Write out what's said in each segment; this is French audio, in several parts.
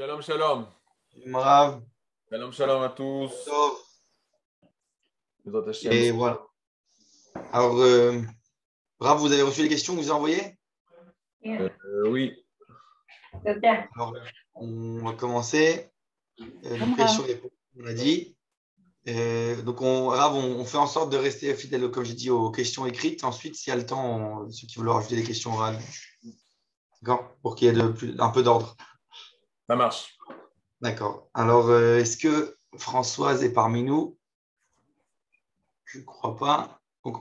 Shalom, shalom. Rav, Shalom, shalom à tous. Tov. Bezrat Hashem. Et voilà. Alors, Rav, vous avez reçu les questions que je vous ai envoyées? Oui. Alors, on va commencer. Donc, questions-réponses, on a dit. Donc, Rav, on fait en sorte de rester fidèle, comme j'ai dit, aux questions écrites. Ensuite, s'il y a le temps, ceux qui veulent rajouter des questions orales. D'accord? Pour qu'il y ait un peu d'ordre. Ça marche. D'accord. Alors, est-ce que Françoise est parmi nous? Je ne crois pas. Donc,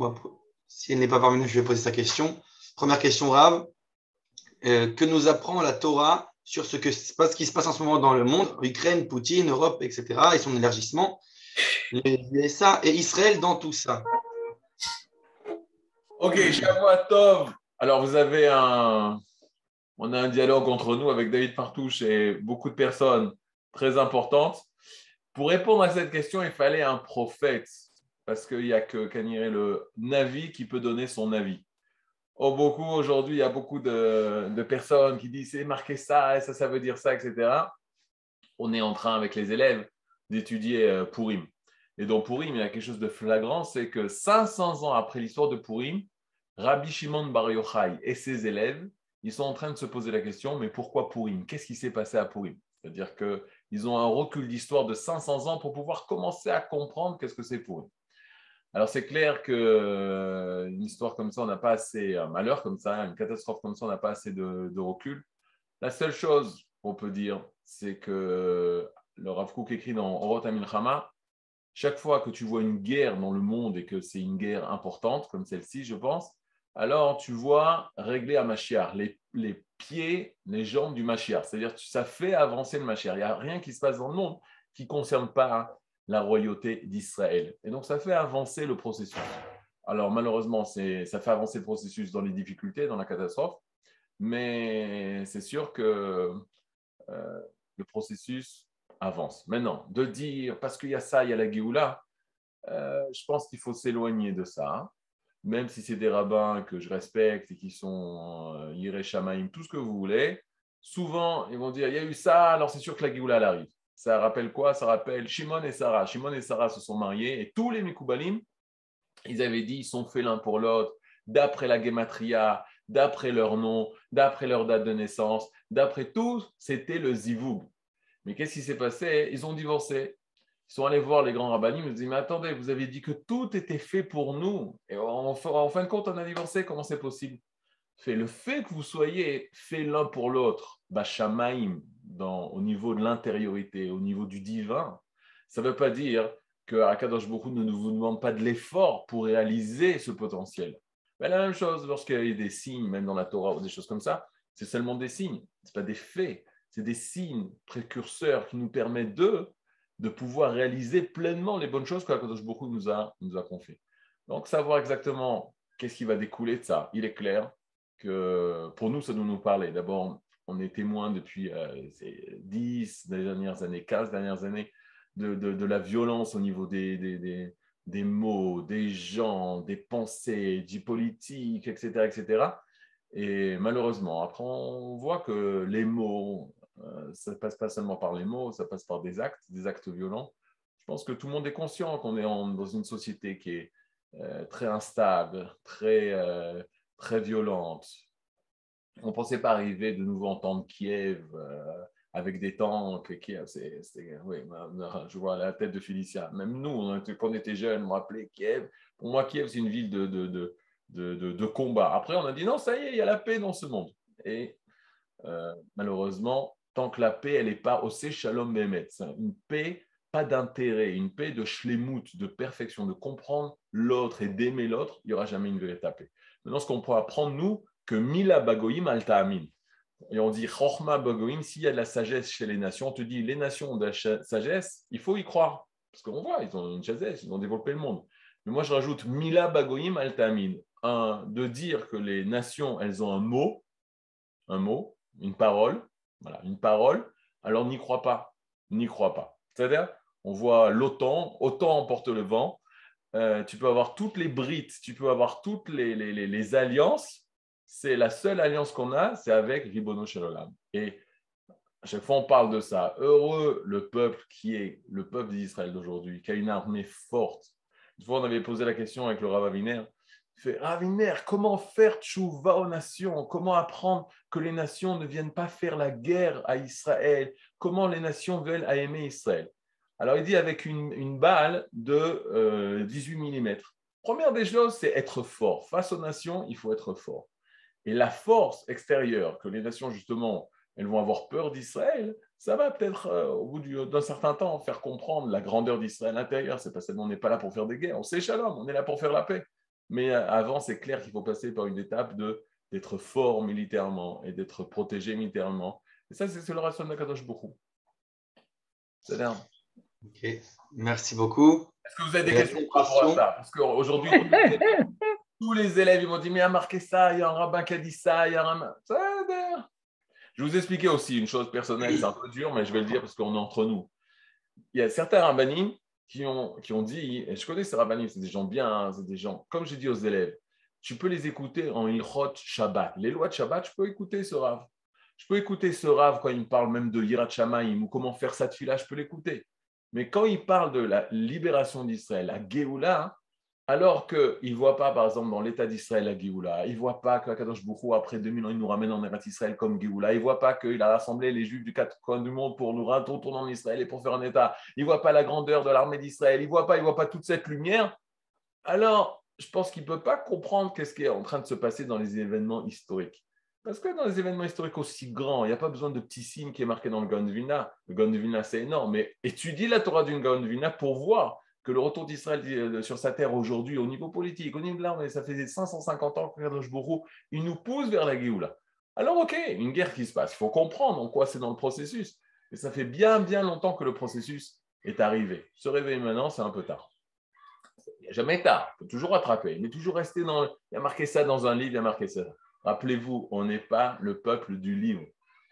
si elle n'est pas parmi nous, je vais poser sa question. Première question, Rav. Que nous apprend la Torah sur ce qui se passe en ce moment dans le monde, Ukraine, Poutine, Europe, etc., et son élargissement, les USA et Israël dans tout ça. Ok, Shavua Tov. Alors, on a un dialogue entre nous avec David Partouche et beaucoup de personnes très importantes. Pour répondre à cette question, il fallait un prophète, parce qu'il n'y a que Kaniré le Navi qui peut donner son avis. Aujourd'hui, il y a beaucoup de personnes qui disent c'est marqué ça, et ça veut dire ça, etc. On est en train, avec les élèves, d'étudier Purim. Et dans Purim, il y a quelque chose de flagrant, c'est que 500 ans après l'histoire de Purim, Rabbi Shimon Bar Yochai et ses élèves, ils sont en train de se poser la question, mais pourquoi Purim? Qu'est-ce qui s'est passé à Purim? C'est-à-dire qu'ils ont un recul d'histoire de 500 ans pour pouvoir commencer à comprendre qu'est-ce que c'est Purim. Alors c'est clair qu'une histoire comme ça, on n'a pas assez, un malheur comme ça, une catastrophe comme ça, on n'a pas assez de recul. La seule chose qu'on peut dire, c'est que le Rav Kook écrit dans Orot HaMilchama, chaque fois que tu vois une guerre dans le monde et que c'est une guerre importante, comme celle-ci, je pense, alors tu vois régler à Mashiach, les pieds, les jambes du Mashiach. C'est-à-dire que ça fait avancer le Mashiach. Il n'y a rien qui se passe dans le monde qui ne concerne pas la royauté d'Israël. Et donc ça fait avancer le processus. Alors malheureusement, ça fait avancer le processus dans les difficultés, dans la catastrophe, mais c'est sûr que le processus avance. Maintenant, de dire, parce qu'il y a ça, il y a la Géoula, je pense qu'il faut s'éloigner de ça, hein. Même si c'est des rabbins que je respecte et qui sont Yireh Shamaim, tout ce que vous voulez, souvent, ils vont dire, il y a eu ça, alors c'est sûr que la Géoula, elle arrive. Ça rappelle quoi? Ça rappelle Shimon et Sarah. Shimon et Sarah se sont mariés et tous les Mikoubalim, ils avaient dit, ils sont faits l'un pour l'autre, d'après la Gematria, d'après leur nom, d'après leur date de naissance, d'après tout, c'était le Zivoug. Mais qu'est-ce qui s'est passé? Ils ont divorcé. Ils sont allés voir les grands rabbinim, ils ont dit, mais attendez, vous avez dit que tout était fait pour nous. Et en fin de compte, on a divorcé, comment c'est possible? Le fait que vous soyez faits l'un pour l'autre, Bashamaim, au niveau de l'intériorité, au niveau du divin, ça ne veut pas dire que Akadosh Baruch Hu ne vous demande pas de l'effort pour réaliser ce potentiel. Mais la même chose, lorsqu'il y a des signes, même dans la Torah ou des choses comme ça, c'est seulement des signes, ce n'est pas des faits, c'est des signes précurseurs qui nous permettent de pouvoir réaliser pleinement les bonnes choses que Akadosh Baruch Hu nous a confiées. Donc, savoir exactement qu'est-ce qui va découler de ça, il est clair que pour nous, ça doit nous parler. D'abord, on est témoin depuis 10 dernières années, 15 dernières années de la violence au niveau des mots, des gens, des pensées, du politique, etc., etc. Et malheureusement, après, on voit que les mots, ça ne passe pas seulement par les mots, ça passe par des actes violents. Je pense que tout le monde est conscient qu'on est dans une société qui est très instable, très violente. On ne pensait pas arriver de nouveau entendre Kiev avec des tanks. Kiev, oui, je vois la tête de Félicia. Même nous, quand on était jeunes, on m'appelait Kiev. Pour moi, Kiev, c'est une ville de combat. Après, on a dit non, ça y est, il y a la paix dans ce monde. Et malheureusement, tant que la paix, elle n'est pas au Shalom Mehmet, c'est une paix, pas d'intérêt, une paix de shlemut, de perfection, de comprendre l'autre et d'aimer l'autre, il n'y aura jamais une véritable paix. Maintenant, ce qu'on pourra apprendre, nous, que Mila Bagoïm Alta Amin. Et on dit Chorma Bagoïm, s'il y a de la sagesse chez les nations, on te dit les nations ont de la sagesse, il faut y croire. Parce qu'on voit, ils ont une sagesse, ils ont développé le monde. Mais moi, je rajoute Mila Bagoïm Alta Amin. De dire que les nations, elles ont un mot, une parole, voilà, une parole, alors n'y crois pas. N'y crois pas. C'est-à-dire, on voit l'OTAN, OTAN emporte le vent, tu peux avoir toutes les brites, tu peux avoir toutes les alliances. C'est la seule alliance qu'on a, c'est avec Ribono Shel Olam. Et À chaque fois, on parle de ça. Heureux le peuple qui est le peuple d'Israël d'aujourd'hui, qui a une armée forte. Une fois, on avait posé la question avec le Rav Aviner. Il fait, Rav Aviner, comment faire tchouva aux nations? Comment apprendre que les nations ne viennent pas faire la guerre à Israël? Comment les nations veulent à aimer Israël? Alors, il dit avec une balle de 18 mm. Première des choses, c'est être fort. Face aux nations, il faut être fort. Et la force extérieure que les nations, justement, elles vont avoir peur d'Israël, ça va peut-être, au bout d'un certain temps, faire comprendre la grandeur d'Israël intérieur. C'est pas seulement, on n'est pas là pour faire des guerres, on sait shalom, on est là pour faire la paix. Mais avant, c'est clair qu'il faut passer par une étape d'être fort militairement et d'être protégé militairement. Et ça, c'est le rationnel de Kadosh Bokhu. C'est là. Ok, merci beaucoup. Est-ce que vous avez des Et la questions deuxième par rapport à question. ça? Parce qu'aujourd'hui, tous les élèves ils m'ont dit, mais il y a marqué ça, il y a un rabbin qui a dit ça, il y a un rabbin. Je vais vous expliquer aussi une chose personnelle, c'est un peu dur, mais je vais le dire parce qu'on est entre nous. Il y a certains rabbinim qui ont dit, et je connais ces rabbinim, c'est des gens bien, hein, c'est des gens, comme j'ai dit aux élèves, tu peux les écouter en Ilchot Shabbat. Les lois de Shabbat, je peux écouter ce Rav. Je peux écouter ce Rav quand il me parle même de Yirat Shamayim ou comment faire sa tefila, je peux l'écouter. Mais quand il parle de la libération d'Israël, la Géoula, alors qu'il ne voit pas, par exemple, dans l'État d'Israël, la Géoula, il ne voit pas que Kadosh Bokhu, après 2000 ans, il nous ramène en Eretz Israël comme Géoula, il ne voit pas qu'il a rassemblé les Juifs du quatre coins du monde pour nous retourner en Israël et pour faire un État, il ne voit pas la grandeur de l'armée d'Israël, il ne voit pas toute cette lumière, alors je pense qu'il ne peut pas comprendre qu'est-ce qui est en train de se passer dans les événements historiques. Parce que dans les événements historiques aussi grands, il n'y a pas besoin de petits signes qui est marqué dans le Gaon de Vilna. Le Gaon de Vilna, c'est énorme, mais étudie la Torah d'une Gaon de Vilna pour voir que le retour d'Israël sur sa terre aujourd'hui, au niveau politique, au niveau de l'armée, ça fait 550 ans que Kadosh Bokhu, il nous pousse vers la Géoula. Alors, ok, une guerre qui se passe, il faut comprendre en quoi c'est dans le processus. Et ça fait bien, bien longtemps que le processus est arrivé. Se réveiller maintenant, c'est un peu tard. Il n'y a jamais tard, il faut toujours rattraper, mais toujours rester dans. Il y a marqué ça dans un livre, il y a marqué ça. Rappelez-vous, on n'est pas le peuple du livre.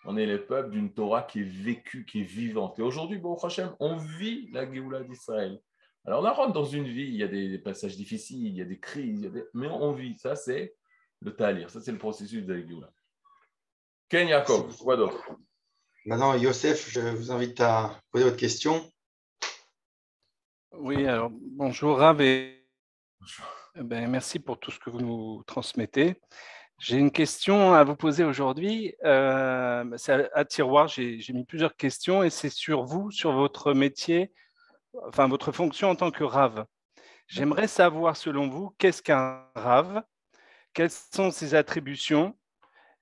On est le peuple d'une Torah qui est vécue, qui est vivante. Et aujourd'hui, bon, Hachem, on vit la Géoula d'Israël. Alors, on rentre dans une vie, il y a des passages difficiles, il y a des crises, mais on vit. Ça, c'est le talir. Ça, c'est le processus de la Géoula. Ken Yaakov, quoi d'autre? Maintenant, Youssef, je vous invite à poser votre question. Oui, alors bonjour Rav et merci pour tout ce que vous nous transmettez. J'ai une question à vous poser aujourd'hui. C'est à tiroir, j'ai mis plusieurs questions et c'est sur vous, sur votre métier, enfin votre fonction en tant que Rav. J'aimerais savoir, selon vous, qu'est-ce qu'un Rav? Quelles sont ses attributions?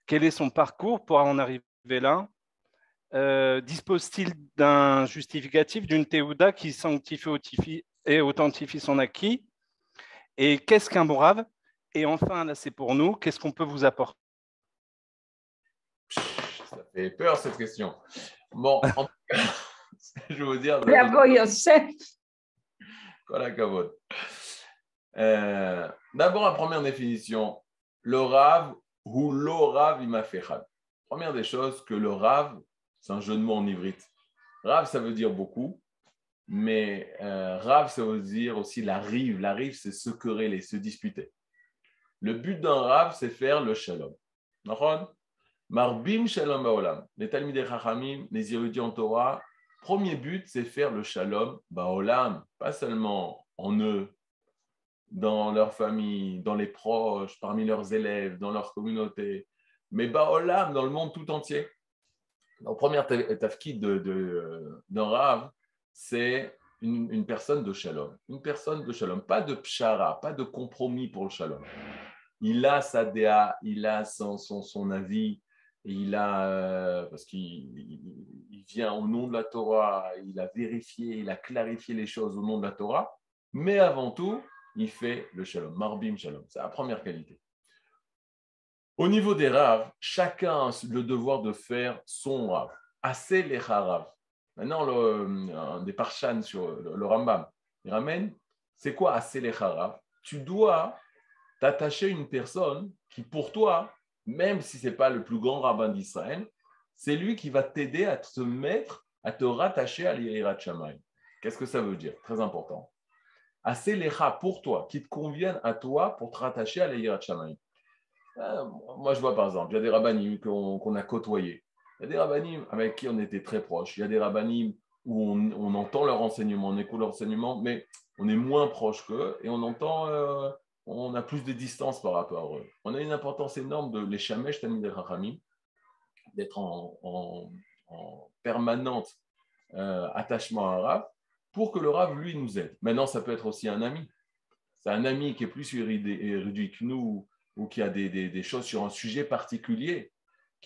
Quel est son parcours pour en arriver là? Dispose-t-il d'un justificatif, d'une théouda qui sanctifie et authentifie son acquis? Et qu'est-ce qu'un bon Rav? Et enfin, là, c'est pour nous, qu'est-ce qu'on peut vous apporter? Ça fait peur cette question. Bon, en tout cas, je vais vous dire. Bravo, Youssef. Voilà, Kavod. D'abord, la première définition, le Rav ou l'Orav imafechad. Première des choses, que le Rav, c'est un jeu de mots en ivrite. Rav, ça veut dire beaucoup, mais Rav, ça veut dire aussi la rive. La rive, c'est se quereller, se disputer. Le but d'un Rav, c'est faire le shalom. Marbim shalom baolam. Les Talmidei Chachamim, les érudits en Torah, premier but, c'est faire le shalom baolam, pas seulement en eux, dans leur famille, dans les proches, parmi leurs élèves, dans leur communauté, mais baolam, dans le monde tout entier. La première tafkid d'un Rav, c'est une personne de shalom. Une personne de shalom, pas de pshara, pas de compromis pour le shalom. Il a sa déa, il a son avis, parce qu'il vient au nom de la Torah, il a vérifié, il a clarifié les choses au nom de la Torah, mais avant tout, il fait le shalom, marbim shalom, c'est la première qualité. Au niveau des raves, chacun a le devoir de faire son rave. Assez les rav. Maintenant, un des parchan sur le Rambam, il ramène, c'est quoi assez les rav? Tu dois t'attacher à une personne qui, pour toi, même si ce n'est pas le plus grand rabbin d'Israël, c'est lui qui va t'aider à te mettre, à te rattacher à l'Yirat Shamayim. Qu'est-ce que ça veut dire? Très important. Assez les rav pour toi, qui te conviennent à toi pour te rattacher à l'Yirat Shamayim. Moi, je vois par exemple, il y a des rabbinim qu'on a côtoyés. Il y a des rabbinim avec qui on était très proches. Il y a des rabbinim où on entend leur enseignement, on écoute leur enseignement, mais on est moins proche qu'eux et on entend, on a plus de distance par rapport à eux. On a une importance énorme de les shamesh talmidei chachamim, d'être en permanente attachement à un Rav pour que le Rav, lui, nous aide. Maintenant, ça peut être aussi un ami. C'est un ami qui est plus érudit que nous ou qui a des choses sur un sujet particulier,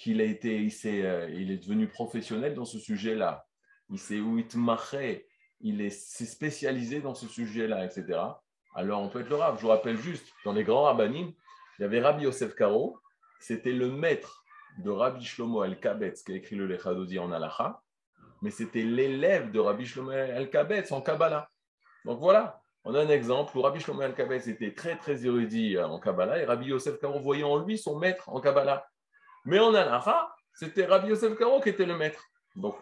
il est devenu professionnel dans ce sujet-là. Il s'est s'est spécialisé dans ce sujet-là, etc. Alors, on peut être le Rav. Je vous rappelle juste, dans les grands rabbanim, il y avait Rabbi Yosef Karo, c'était le maître de Rabbi Shlomo Alkabetz qui a écrit le Lechadodi en Halacha, mais c'était l'élève de Rabbi Shlomo Alkabetz en Kabbalah. Donc voilà, on a un exemple où Rabbi Shlomo Alkabetz était très très érudit en Kabbalah et Rabbi Yosef Karo voyait en lui son maître en Kabbalah. Mais en Halacha, c'était Rabbi Yosef Karo qui était le maître. Donc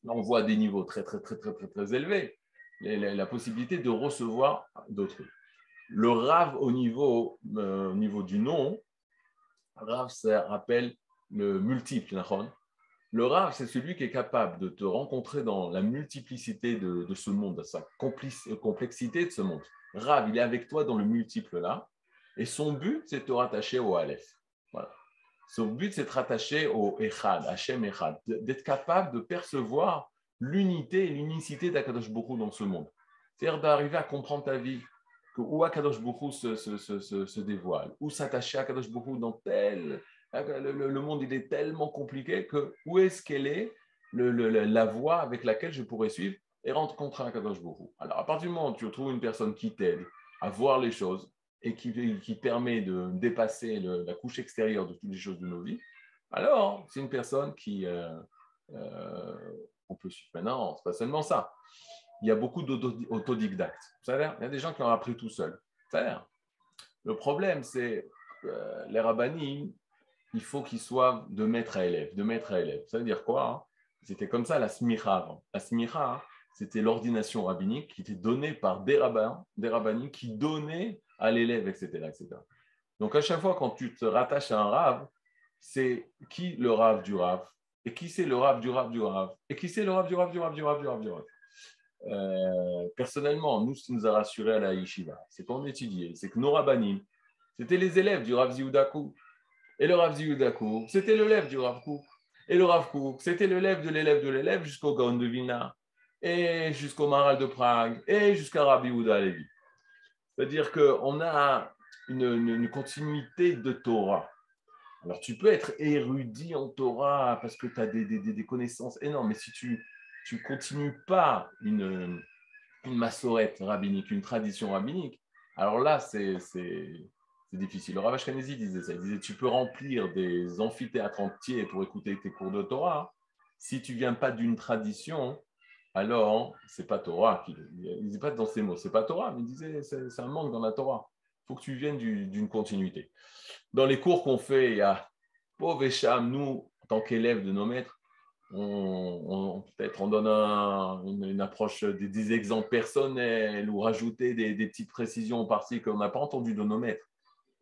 là, on voit des niveaux très très très très très, très élevés, la possibilité de recevoir d'autres. Le Rav au niveau du nom, Rav, ça rappelle le multiple. Le Rav, c'est celui qui est capable de te rencontrer dans la multiplicité de ce monde, de sa complexité de ce monde. Rav, il est avec toi dans le multiple là, et son but, c'est de te rattacher au Aleph. Voilà. Son but, c'est de te rattacher au Echad, Hashem Echad, d'être capable de percevoir l'unité et l'unicité d'Akadosh Baruch Hu dans ce monde. C'est-à-dire d'arriver à comprendre ta vie, où Akadosh Baruch Hu se dévoile, où s'attacher à Akadosh Baruch Hu dans tel... Le monde, il est tellement compliqué que où est-ce qu'elle est la voie avec laquelle je pourrais suivre et rencontrer Akadosh Baruch Hu. Alors, à partir du moment où tu trouves une personne qui t'aide à voir les choses et qui permet de dépasser la couche extérieure de toutes les choses de nos vies, alors c'est une personne on peut suivre. Maintenant, c'est pas seulement ça. Il y a beaucoup d'autodidactes. Il y a des gens qui ont appris tout seuls. Le problème, c'est les rabbanim, il faut qu'ils soient de maître à élève, Ça veut dire quoi? C'était comme ça la smicha avant. La smicha, c'était l'ordination rabbinique qui était donnée par des rabbanim qui donnaient à l'élève, etc., etc. Donc à chaque fois quand tu te rattaches à un rav, c'est qui le rav du rav? Et qui c'est le rav du rav du rav? Et qui c'est le rav du rav du rav du rav du rav du rav? Personnellement, nous, ce qui nous a rassuré à la yeshiva, c'est qu'on étudiait, c'est que nos rabbanim, c'était les élèves du Rav Yehuda Kook. Et le Rav Yehuda Kook, c'était l'élève du Rav Kook. Et le Rav Kook, c'était l'élève de l'élève jusqu'au Gaon de Vilna, et jusqu'au Maharal de Prague, et jusqu'à Rabbi Yehuda Halevi. C'est-à-dire qu'on a une continuité de Torah. Alors, tu peux être érudit en Torah parce que tu as des connaissances énormes, mais si tu ne continues pas une massorette rabbinique, une tradition rabbinique, alors là, c'est difficile. Le Rav Ashkenazi disait ça. Il disait, tu peux remplir des amphithéâtres entiers pour écouter tes cours de Torah. Si tu ne viens pas d'une tradition, alors c'est pas Torah. Il ne disait pas dans ces mots, c'est pas Torah, mais il disait, c'est un manque dans la Torah. Il faut que tu viennes d'une continuité. Dans les cours qu'on fait, il y a pauvre Echam, nous, en tant qu'élèves de nos maîtres, peut-être on donne une approche des exemples personnels ou rajouter des petites précisions par-ci qu'on n'a pas entendu de nos maîtres.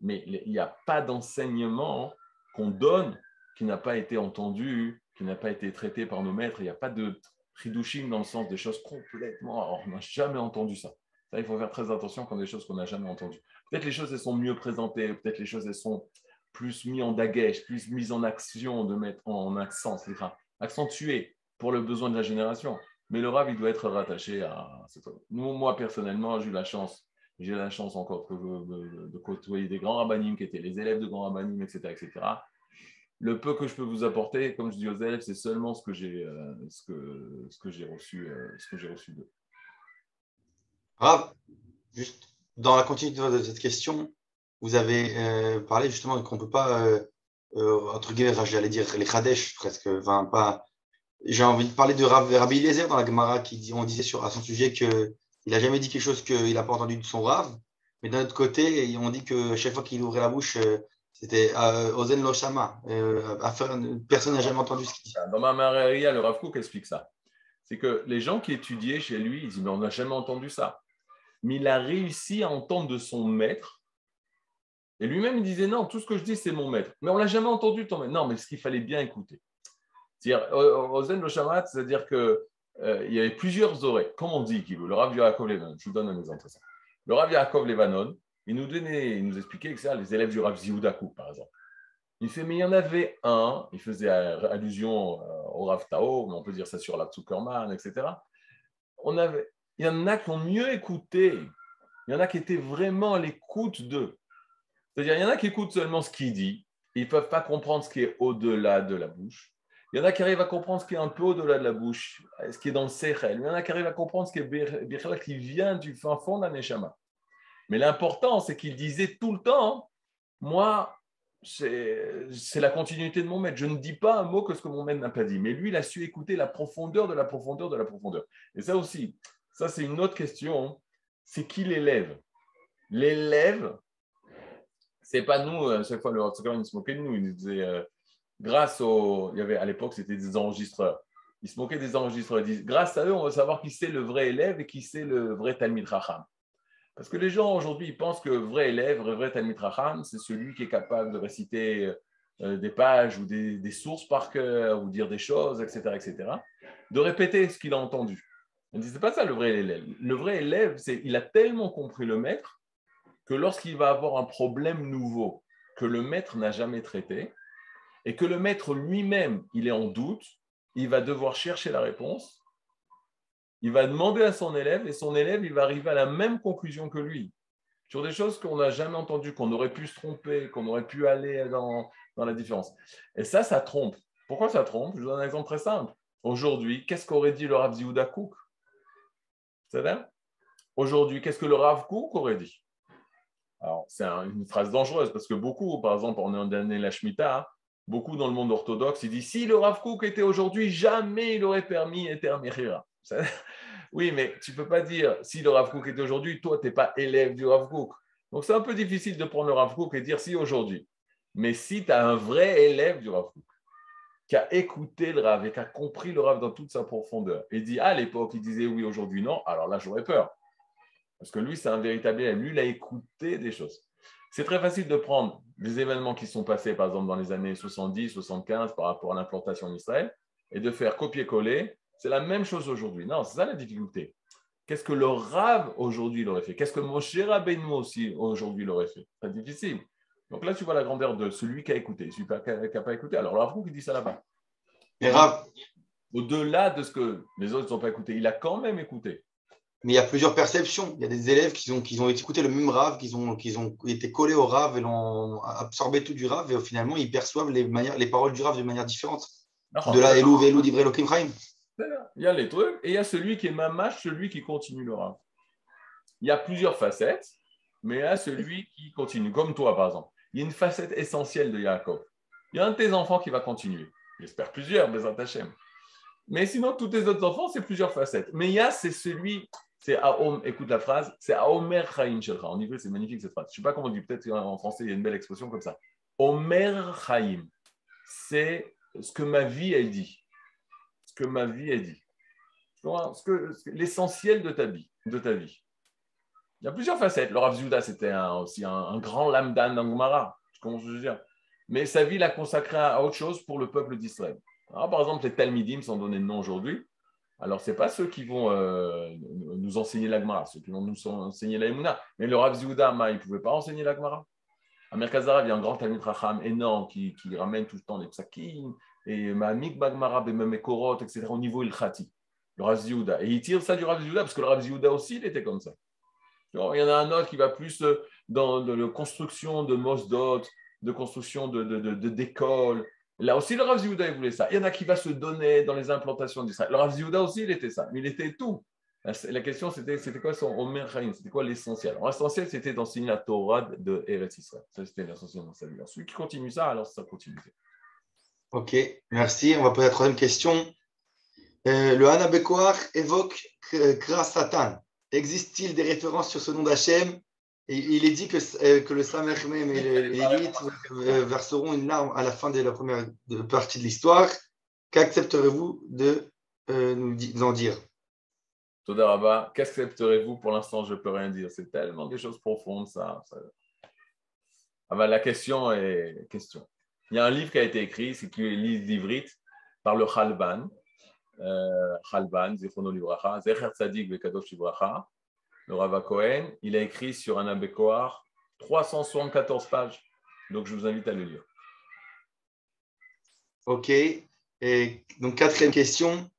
Mais il n'y a pas d'enseignement qu'on donne qui n'a pas été entendu, qui n'a pas été traité par nos maîtres. Il n'y a pas de chidushim dans le sens des choses complètement... Alors, on n'a jamais entendu ça. Ça, il faut faire très attention quand des choses qu'on n'a jamais entendues. Peut-être les choses, elles sont mieux présentées, peut-être les choses, elles sont plus mises en dagesh, plus mises en action, de mettre en accent, c'est-à-dire accentué pour le besoin de la génération. Mais le Rav, il doit être rattaché à cette chose. Moi, personnellement, j'ai la chance encore de côtoyer des grands rabbanim qui étaient les élèves de grands rabbanim, etc., etc. Le peu que je peux vous apporter, comme je dis aux élèves, c'est seulement ce que j'ai reçu d'eux. Rav, juste dans la continuité de cette question, vous avez parlé justement qu'on ne peut pas, entre guillemets, j'allais dire les Khadesh presque, enfin pas. J'ai envie de parler de Rabbi Eliezer dans la Gemara on disait à son sujet qu'il n'a jamais dit quelque chose qu'il n'a pas entendu de son Rav, mais d'un autre côté, on dit que chaque fois qu'il ouvrait la bouche, c'était Ozen Lo Shama, personne n'a jamais entendu ce qu'il dit. Dans ma Maria, le Rav Kook explique ça. C'est que les gens qui étudiaient chez lui, ils disent mais on n'a jamais entendu ça. Mais il a réussi à entendre de son maître. Et lui-même, il disait non, tout ce que je dis, c'est mon maître. Mais on ne l'a jamais entendu, ton maître. Non, mais ce qu'il fallait bien écouter. C'est-à-dire, Ozen lo shamat, c'est-à-dire que il y avait plusieurs oreilles. Comme on dit, le Rav Yaakov Levanon, je vous donne un exemple. Ça. Le Rav Yaakov Levanon, il nous expliquait que ça, les élèves du Rav Yehuda Kook, par exemple. Il fait, mais il y en avait un, il faisait allusion au Rav Tao, mais on peut dire ça sur la Zuckerman, etc. Il y en a qui ont mieux écouté, il y en a qui étaient vraiment à l'écoute d'eux. C'est-à-dire, il y en a qui écoutent seulement ce qu'il dit, ils ne peuvent pas comprendre ce qui est au-delà de la bouche. Il y en a qui arrivent à comprendre ce qui est un peu au-delà de la bouche, ce qui est dans le sechel. Il y en a qui arrivent à comprendre ce qui est birchal, qui vient du fin fond de la neshama. Mais l'important, c'est qu'il disait tout le temps, moi, c'est la continuité de mon maître. Je ne dis pas un mot que ce que mon maître n'a pas dit. Mais lui, il a su écouter la profondeur de la profondeur de la profondeur. Et ça aussi, ça c'est une autre question. C'est qui l'élève? L'élève, c'est pas nous. À chaque fois, le Rav il se moquait de nous. Il nous disait, grâce au... Il y avait, à l'époque, c'était des enregistreurs. Il se moquait des enregistreurs. Il disait, grâce à eux, on va savoir qui c'est le vrai élève et qui c'est le vrai Talmid Chacham. Parce que les gens aujourd'hui, ils pensent que vrai élève, vrai Talmid Chacham, c'est celui qui est capable de réciter des pages ou des sources par cœur ou dire des choses, etc., etc., de répéter ce qu'il a entendu. On ne dit, c'est pas ça le vrai élève. Le vrai élève, il a tellement compris le maître que lorsqu'il va avoir un problème nouveau que le maître n'a jamais traité et que le maître lui-même, il est en doute, il va devoir chercher la réponse. Il va demander à son élève et son élève, il va arriver à la même conclusion que lui. Sur des choses qu'on n'a jamais entendues, qu'on aurait pu se tromper, qu'on aurait pu aller dans la différence. Et ça trompe. Pourquoi ça trompe? Je vous donne un exemple très simple. Aujourd'hui, qu'est-ce qu'aurait dit le Rav Yehuda Kook? C'est-à-dire, aujourd'hui, qu'est-ce que le Rav Kook aurait dit? Alors, c'est une phrase dangereuse parce que beaucoup, par exemple, on est en année la Shemitah, beaucoup dans le monde orthodoxe, ils disent si le Rav Kook était aujourd'hui, jamais il aurait permis Eter Mechira. Oui, mais tu ne peux pas dire si le Rav Kook était aujourd'hui, toi, tu n'es pas élève du Rav Kook. Donc, c'est un peu difficile de prendre le Rav Kook et dire si aujourd'hui. Mais si tu as un vrai élève du Rav Kook qui a écouté le Rav et qui a compris le Rav dans toute sa profondeur et dit à l'époque, il disait oui, aujourd'hui non, alors là, j'aurais peur. Parce que lui, c'est un véritable élève. Lui, il a écouté des choses. C'est très facile de prendre des événements qui sont passés, par exemple, dans les années 70, 75, par rapport à l'implantation en Israël, et de faire copier-coller. C'est la même chose aujourd'hui. Non, c'est ça la difficulté. Qu'est-ce que le Rav aujourd'hui l'aurait fait? Qu'est-ce que Moshe Rabbeinu aussi aujourd'hui l'aurait fait? C'est difficile. Donc là, tu vois la grandeur de celui qui a écouté, celui qui n'a pas écouté. Alors, le Rav Kook, il dit ça là-bas. Mais Rav, au-delà de ce que les autres n'ont pas écouté, il a quand même écouté. mais il y a plusieurs perceptions. Il y a des élèves qui ont écouté le même Rav, qui ont été collés au Rav et l'ont absorbé tout du Rav, et finalement, ils perçoivent les paroles du Rav de manière différente. De la Elou, Velou, Divrei Elokim Chaim. Il y a les trucs, et il y a celui qui est mamash, celui qui continue le Rav. Il y a plusieurs facettes, mais il y a celui qui continue, comme toi, par exemple. Il y a une facette essentielle de Yaakov. Il y a un de tes enfants qui va continuer. J'espère plusieurs, Bezrat Hashem. Mais sinon, tous tes autres enfants, c'est plusieurs facettes. Mais il y a, c'est celui, c'est Aom, écoute la phrase, c'est Aomer Chaim Shelcha. En hébreu, c'est magnifique cette phrase. Je ne sais pas comment on dit, peut-être en français, il y a une belle expression comme ça. Omer Chaim, c'est ce que ma vie, elle dit. Ce que ma vie, elle dit. L'essentiel de ta vie. Il y a plusieurs facettes. Le Rav Yehuda, c'était aussi un grand lamdan dans Gemara. Comment je veux dire? Mais sa vie l'a consacrée à autre chose pour le peuple d'Israël. Alors, par exemple, les Talmidim, sans donner de nom aujourd'hui, alors ce n'est pas ceux qui vont nous enseigner la Gemara, ceux qui vont nous enseigner la Emouna. Mais le Rav Yehuda, il ne pouvait pas enseigner la Gemara. À Merkaz Harav, il y a un grand Talmid Chacham énorme qui ramène tout le temps les psakim, et Ma'amik Bagmara, Bememekorot, etc. au niveau ilchati. Le Rav Yehuda. Et il tire ça du Rav Yehuda parce que le Rav Yehuda aussi, il était comme ça. Il y en a un autre qui va plus dans la construction de mosdot, de construction d'écoles. Là aussi, le Rav Yehuda, il voulait ça. Il y en a qui va se donner dans les implantations d'Israël. Le Rav Yehuda aussi, il était ça. Mais il était tout. La question, c'était quoi son Omer Chaim? C'était quoi l'essentiel? Alors, l'essentiel, c'était d'enseigner la Torah de Eretz Israël. Ça, c'était l'essentiel dans sa vie. Alors, celui qui continue ça, alors ça continue. Ok, merci. On va poser la troisième question. Le Hana Bekoar évoque Kra Satan. Existe-t-il des références sur ce nom d'Hachem? Il est dit que le Samech Mem et l'élite verseront une larme à la fin de la première partie de l'histoire. Qu'accepterez-vous de nous en dire? Toda Rabba, qu'accepterez-vous? Pour l'instant, je ne peux rien dire. C'est tellement des choses profondes, ça. Ah ben, la question est question. Il y a un livre qui a été écrit, c'est qui est l'Ivrite, par le Chalban, Zichrono Livracha, Zecher Tzadik Bekadosh Livracha, le Rav Cohen, il a écrit sur un Abécoar 374 pages. Donc, je vous invite à le lire. Ok. Et donc, quatrième question.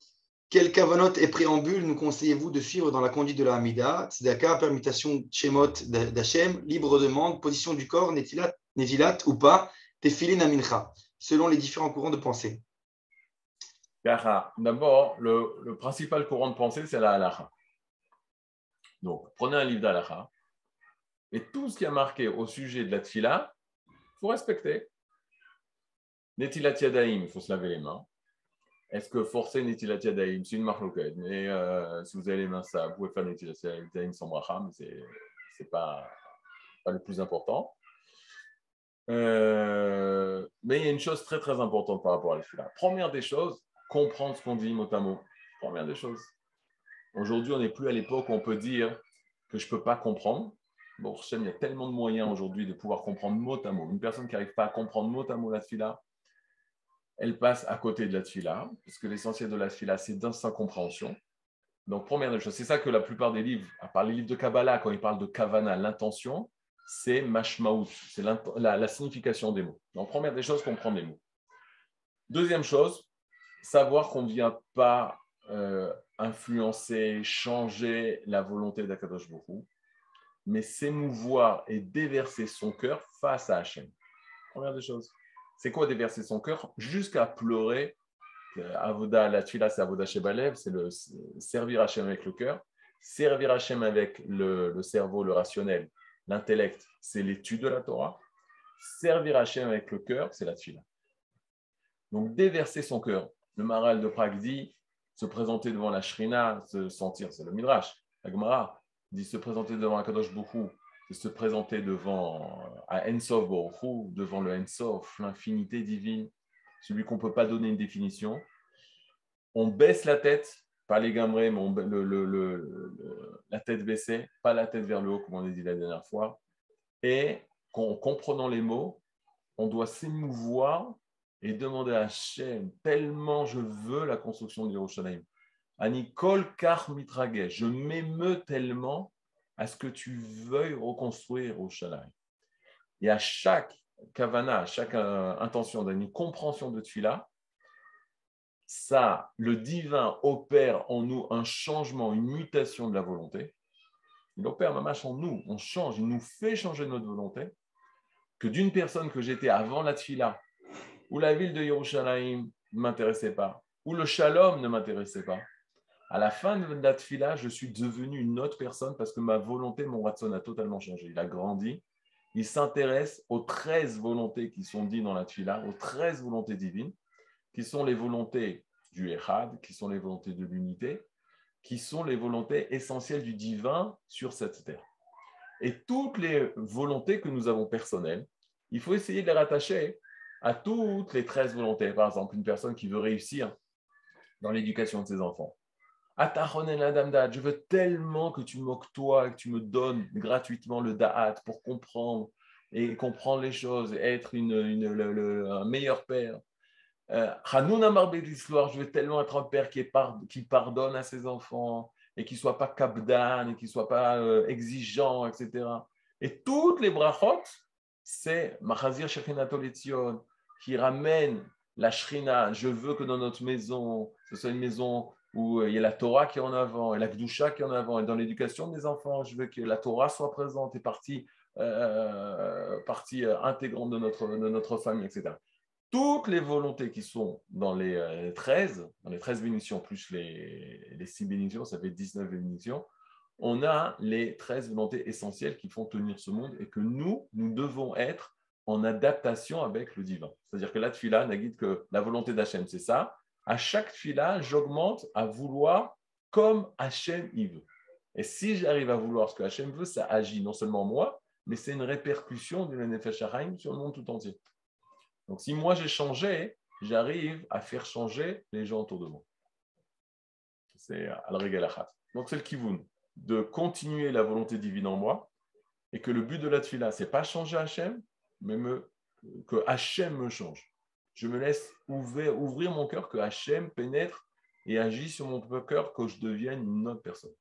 Quel kavanot et préambule nous conseillez-vous de suivre dans la conduite de la Hamida? Tzedaka, permutation Shemot d'Hachem, libre demande, position du corps, Netilat ou pas, Tefillin Amincha, selon les différents courants de pensée. D'abord, le principal courant de pensée, c'est la halacha. Donc, prenez un livre d'halacha et tout ce qui est marqué au sujet de la tfila, il faut respecter. Netilat Yadayim, il faut se laver les mains. Est-ce que forcer Netilat Yadayim, c'est une marloquette, mais si vous avez les mains ça, vous pouvez faire Netilat Yadayim sans bracha, mais c'est pas le plus important. Mais il y a une chose très très importante par rapport à la tfila. Première des choses, comprendre ce qu'on dit mot à mot. Première des choses. Aujourd'hui, on n'est plus à l'époque où on peut dire que je ne peux pas comprendre. Bon, il y a tellement de moyens aujourd'hui de pouvoir comprendre mot à mot. Une personne qui n'arrive pas à comprendre mot à mot la tfila, elle passe à côté de la tfila, parce que l'essentiel de la tfila, c'est dans sa compréhension. Donc, première des choses, c'est ça que la plupart des livres, à part les livres de Kabbalah, quand ils parlent de kavana, l'intention, c'est mashmaout, c'est la signification des mots. Donc, première des choses, comprendre les mots. Deuxième chose, savoir qu'on ne vient pas influencer, changer la volonté d'Akadosh Baruch Hu, mais s'émouvoir et déverser son cœur face à Hachem. Première des choses. C'est quoi déverser son cœur? Jusqu'à pleurer. Avoda, la tfila, c'est Avoda Shebalev, c'est le servir Hachem avec le cœur. Servir Hachem avec le cerveau, le rationnel, l'intellect, c'est l'étude de la Torah. Servir Hachem avec le cœur, c'est la tfila. Donc, déverser son cœur. Le Maharal de Prague dit se présenter devant la Shrina, se sentir, c'est le Midrash. La Gemara dit se présenter devant Akadosh Baruch Hu, c'est se présenter devant à Ensof Baruch Hu, devant le Ensof, l'infinité divine, celui qu'on ne peut pas donner une définition. On baisse la tête, pas les gambrés, mais la tête baissée, pas la tête vers le haut, comme on a dit la dernière fois. Et en comprenant les mots, on doit s'émouvoir et demander à Hachem, tellement je veux la construction de Yerushalayim. Anikol kar mitragesh, je m'émeus tellement à ce que tu veuilles reconstruire Yerushalayim. Et à chaque kavana, à chaque intention d'une compréhension de Tfila, ça, le divin opère en nous un changement, une mutation de la volonté. Il opère mamash en nous, on change, il nous fait changer notre volonté, que d'une personne que j'étais avant la Tfila, où la ville de Yerushalayim ne m'intéressait pas, où le shalom ne m'intéressait pas. À la fin de la tfila, je suis devenu une autre personne parce que ma volonté, mon ratson a totalement changé. Il a grandi. Il s'intéresse aux 13 volontés qui sont dites dans la tfila, aux 13 volontés divines, qui sont les volontés du Echad, qui sont les volontés de l'unité, qui sont les volontés essentielles du divin sur cette terre. Et toutes les volontés que nous avons personnelles, il faut essayer de les rattacher à toutes les 13 volontés. Par exemple, une personne qui veut réussir dans l'éducation de ses enfants. Je veux tellement que tu m'octroies, que tu me donnes gratuitement le da'at pour comprendre et comprendre les choses, et être un meilleur père. Je veux tellement être un père qui pardonne à ses enfants et qui ne soit pas kabdan, et qui ne soit pas exigeant, etc. Et toutes les brachot, c'est Machazir Shekhinatol Etzion, qui ramène la Shrina. Je veux que dans notre maison, ce soit une maison où il y a la Torah qui est en avant, et la Kedusha qui est en avant, et dans l'éducation des enfants, je veux que la Torah soit présente et partie intégrante de notre famille, etc. Toutes les volontés qui sont dans les 13 bénédictions, plus les 6 bénédictions, ça fait 19 bénédictions, on a les 13 volontés essentielles qui font tenir ce monde et que nous devons être en adaptation avec le divin. C'est-à-dire que la tfila n'a guide que la volonté d'Hachem, c'est ça. À chaque tfila, j'augmente à vouloir comme Hachem y veut. Et si j'arrive à vouloir ce que Hachem veut, ça agit non seulement moi, mais c'est une répercussion du Nefesh HaChaim sur le monde tout entier. Donc si moi j'ai changé, j'arrive à faire changer les gens autour de moi. C'est al-regal achat. Donc c'est le kivun, de continuer la volonté divine en moi, et que le but de la tfila, ce n'est pas changer Hachem, mais que Hachem me change. je me laisse ouvrir mon cœur, que Hachem pénètre et agit sur mon cœur, que je devienne une autre personne.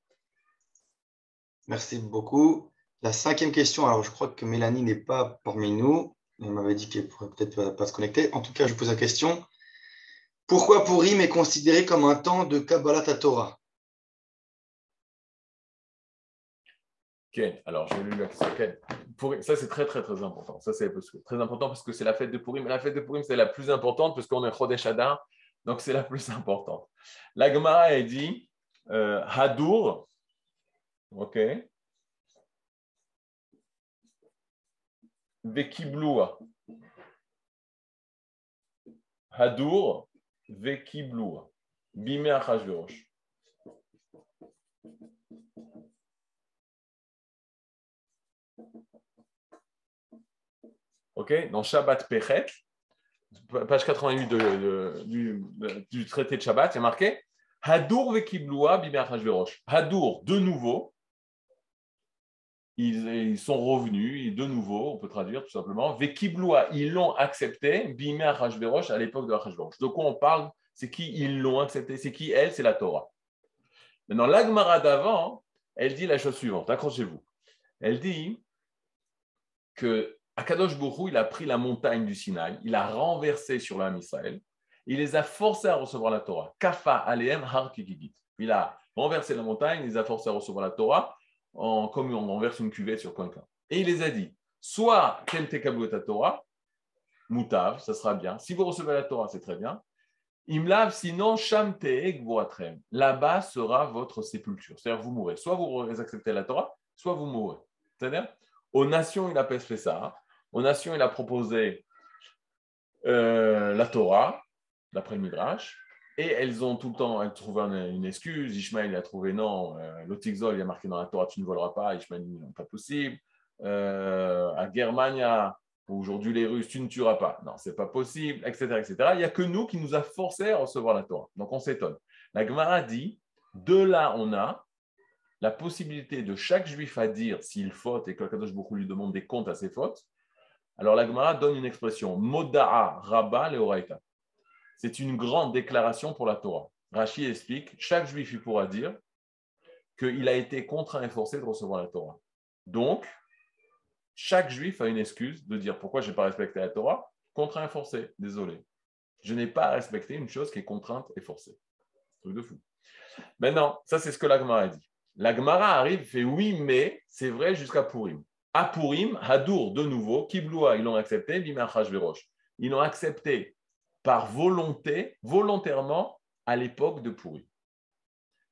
Merci beaucoup. La 5e question, alors je crois que Mélanie n'est pas parmi nous. Elle m'avait dit qu'elle pourrait peut-être pas se connecter. En tout cas, je pose la question. Pourquoi Purim est considéré comme un temps de Kabbalat Torah? Okay. Alors, j'ai lu la question. Okay. Ça, c'est très, très, très important. Ça, c'est très important parce que c'est la fête de Purim. La fête de Purim, c'est la plus importante parce qu'on est Chodesh Adar, donc c'est la plus importante. La Gemara, elle dit Hadour, ok, Vekibloua. Hadour, Vekibloua. Bimé Achashverosh. Ok, dans Shabbat Pechet, page 88 du traité de Shabbat, il y a marqué Hadour vekibloua bimé Achashverosh. Hadour, de nouveau, ils sont revenus, de nouveau, on peut traduire tout simplement. Vekibloua, ils l'ont accepté, bimé Achashverosh, à l'époque de Achashverosh. De quoi on parle? C'est qui ils l'ont accepté? C'est qui elle? C'est la Torah. Maintenant, l'Agmara d'avant, elle dit la chose suivante, accrochez-vous. Elle dit que Akadosh Baruch Hu, il a pris la montagne du Sinaï, il a renversé sur l'âme Israël, il les a forcés à recevoir la Torah. Kafa aleem har kikigit. Il a renversé la montagne, il les a forcés à recevoir la Torah, comme on renverse une cuvette sur quelqu'un. Et il les a dit, soit ken tekablu ta Torah, mutav, ça sera bien. Si vous recevez la Torah, c'est très bien. Imlav, sinon sham te'eg voatrem. Là-bas sera votre sépulture. C'est-à-dire vous mourrez. Soit vous acceptez la Torah, soit vous mourrez. C'est-à-dire, aux nations, il n'a pas fait ça. Aux nations, il a proposé la Torah, d'après le Midrash, et elles ont tout le temps trouvé une excuse. Ishmaël a trouvé non, l'Otixol, il y a marqué dans la Torah, tu ne voleras pas. Ishmaël dit non, pas possible. À Germania, aujourd'hui les Russes, tu ne tueras pas. Non, c'est pas possible, etc., etc. Il n'y a que nous qui nous a forcé à recevoir la Torah. Donc on s'étonne. La Gemara dit, de là on a la possibilité de chaque juif à dire s'il faute et que Kadosh Baruch Hu lui demande des comptes à ses fautes. Alors la Gemara donne une expression, Moda'a Rabba Leoraita. C'est une grande déclaration pour la Torah. Rashi explique, chaque juif il pourra dire qu'il a été contraint et forcé de recevoir la Torah. Donc, chaque juif a une excuse de dire pourquoi je n'ai pas respecté la Torah, contraint et forcé, désolé. Je n'ai pas respecté une chose qui est contrainte et forcée. Truc de fou. Maintenant, ça c'est ce que la Gemara a dit. La Gemara arrive, fait oui, mais c'est vrai jusqu'à Purim. À Purim, Hadour, de nouveau, Kibloua, ils l'ont accepté, Bimé Achashverosh. Ils l'ont accepté par volonté, volontairement, à l'époque de Purim.